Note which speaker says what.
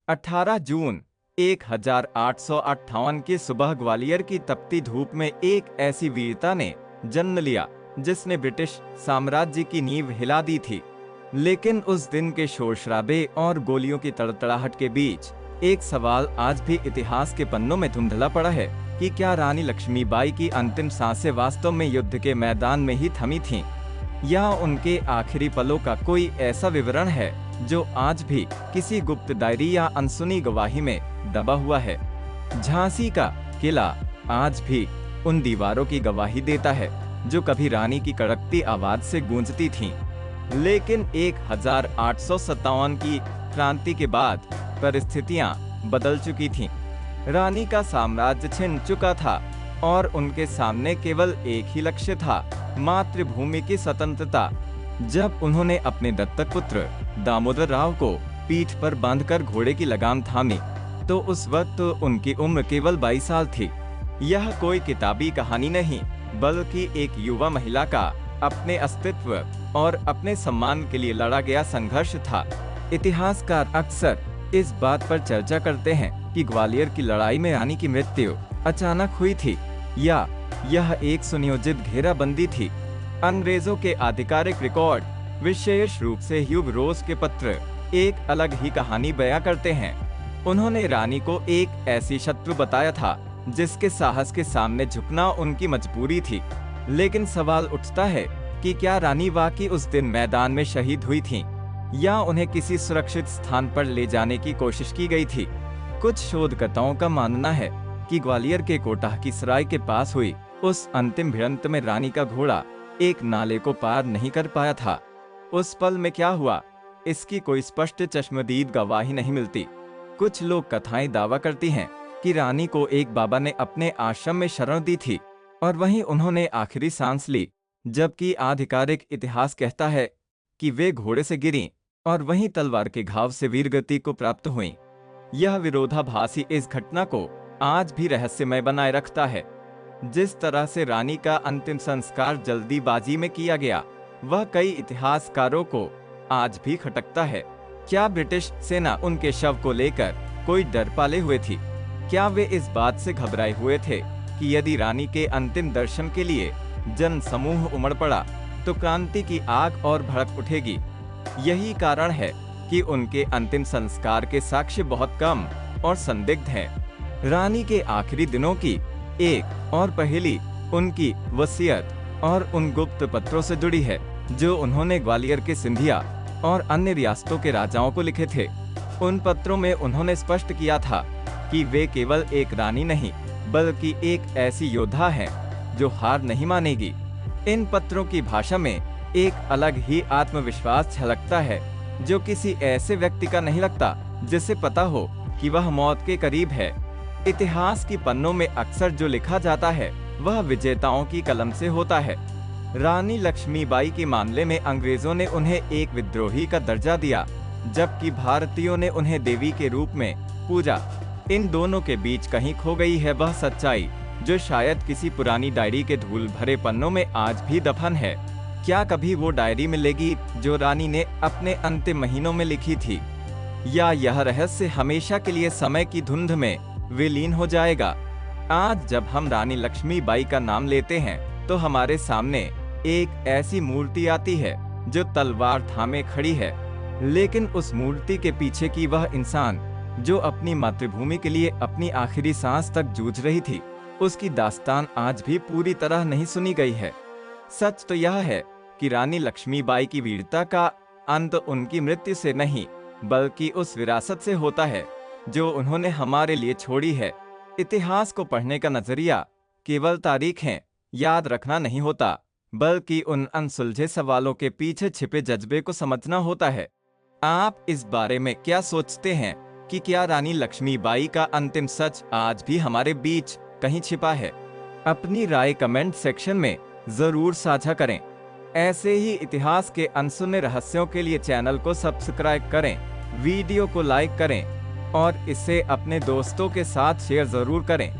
Speaker 1: 18 जून 1858 की सुबह ग्वालियर की तपती धूप में एक ऐसी वीरता ने जन्म लिया जिसने ब्रिटिश साम्राज्य की नींव हिला दी थी। लेकिन उस दिन के शोर शराबे और गोलियों की तड़तड़ाहट के बीच एक सवाल आज भी इतिहास के पन्नों में धुंधला पड़ा है कि क्या रानी लक्ष्मीबाई की अंतिम सांसें वास्तव में युद्ध के मैदान में ही थमी थीं, या उनके आखिरी पलों का कोई ऐसा विवरण है जो आज भी किसी गुप्त डायरी या अनसुनी गवाही में दबा हुआ है। झांसी का किला आज भी उन दीवारों की गवाही देता है जो कभी रानी की कड़कती आवाज से गूंजती थीं। लेकिन 1857 की क्रांति के बाद परिस्थितियां बदल चुकी थीं। रानी का साम्राज्य छिन चुका था और उनके सामने केवल एक ही लक्ष्य था, मातृभूमि की स्वतंत्रता। जब उन्होंने अपने दत्तक पुत्र दामोदर राव को पीठ पर बांधकर घोड़े की लगाम थामी तो उस वक्त उनकी उम्र केवल 22 साल थी। यह कोई किताबी कहानी नहीं, बल्कि एक युवा महिला का अपने अस्तित्व और अपने सम्मान के लिए लड़ा गया संघर्ष था। इतिहासकार अक्सर इस बात पर चर्चा करते हैं कि ग्वालियर की लड़ाई में रानी की मृत्यु अचानक हुई थी या यह एक सुनियोजित घेराबंदी थी। अंग्रेजों के आधिकारिक रिकॉर्ड, विशेष रूप से ह्यूग रोज के पत्र, एक अलग ही कहानी बयां करते हैं। उन्होंने रानी को एक ऐसी शत्रु बताया था जिसके साहस के सामने झुकना उनकी मजबूरी थी। लेकिन सवाल उठता है कि क्या रानी वाकई उस दिन मैदान में शहीद हुई थीं, या उन्हें किसी सुरक्षित स्थान पर ले जाने की कोशिश की गई थी। कुछ शोधकर्ताओं का मानना है कि ग्वालियर के कोटाह की सराय के पास हुई उस अंतिम भिड़ंत में रानी का घोड़ा एक नाले को पार नहीं कर पाया था। उस पल में क्या हुआ, इसकी कोई स्पष्ट चश्मदीद गवाही नहीं मिलती। कुछ लोग कथाएं दावा करती हैं कि रानी को एक बाबा ने अपने आश्रम में शरण दी थी और वहीं उन्होंने आखिरी सांस ली, जबकि आधिकारिक इतिहास कहता है कि वे घोड़े से गिरीं और वहीं तलवार के घाव से वीरगति को प्राप्त हुईं। यह विरोधाभासी इस घटना को आज भी रहस्यमय बनाए रखता है। जिस तरह से रानी का अंतिम संस्कार जल्दीबाजी में किया गया, वह कई इतिहासकारों को आज भी खटकता है। क्या ब्रिटिश सेना उनके शव को लेकर कोई डर पाले हुए थी? क्या वे इस बात से घबराए हुए थे कि यदि रानी के अंतिम दर्शन के लिए जन समूह उमड़ पड़ा तो क्रांति की आग और भड़क उठेगी? यही कारण है कि उनके अंतिम संस्कार के साक्ष्य बहुत कम और संदिग्ध हैं। रानी के आखिरी दिनों की एक और पहेली उनकी वसीयत और उन गुप्त पत्रों से जुड़ी है जो उन्होंने ग्वालियर के सिंधिया और अन्य रियासतों के राजाओं को लिखे थे। उन पत्रों में उन्होंने स्पष्ट किया था कि वे केवल एक रानी नहीं, बल्कि एक ऐसी योद्धा है जो हार नहीं मानेगी। इन पत्रों की भाषा में एक अलग ही आत्मविश्वास झलकता है जो किसी ऐसे व्यक्ति का नहीं लगता जिसे पता हो कि वह मौत के करीब है। इतिहास की पन्नों में अक्सर जो लिखा जाता है वह विजेताओं की कलम से होता है। रानी लक्ष्मीबाई के मामले में अंग्रेजों ने उन्हें एक विद्रोही का दर्जा दिया, जबकि भारतीयों ने उन्हें देवी के रूप में पूजा। इन दोनों के बीच कहीं खो गई है वह सच्चाई जो शायद किसी पुरानी डायरी के धूल भरे पन्नों में आज भी दफन है। क्या कभी वो डायरी मिलेगी जो रानी ने अपने अंतिम महीनों में लिखी थी, या यह रहस्य हमेशा के लिए समय की धुंध में विलीन हो जाएगा? आज जब हम रानी लक्ष्मीबाई का नाम लेते हैं तो हमारे सामने एक ऐसी मूर्ति आती है जो तलवार थामे खड़ी है, लेकिन उस मूर्ति के पीछे की वह इंसान जो अपनी मातृभूमि के लिए अपनी आखिरी सांस तक जूझ रही थी, उसकी दास्तान आज भी पूरी तरह नहीं सुनी गई है। सच तो यह है कि रानी लक्ष्मीबाई की वीरता का अंत उनकी मृत्यु से नहीं, बल्कि उस विरासत से होता है जो उन्होंने हमारे लिए छोड़ी है। इतिहास को पढ़ने का नजरिया केवल तारीखें याद रखना नहीं होता, बल्कि उन अनसुलझे सवालों के पीछे छिपे जज्बे को समझना होता है। आप इस बारे में क्या सोचते हैं कि क्या रानी लक्ष्मीबाई का अंतिम सच आज भी हमारे बीच कहीं छिपा है? अपनी राय कमेंट सेक्शन में जरूर साझा करें। ऐसे ही इतिहास के अनसुने रहस्यों के लिए चैनल को सब्सक्राइब करें, वीडियो को लाइक करें और इसे अपने दोस्तों के साथ शेयर जरूर करें।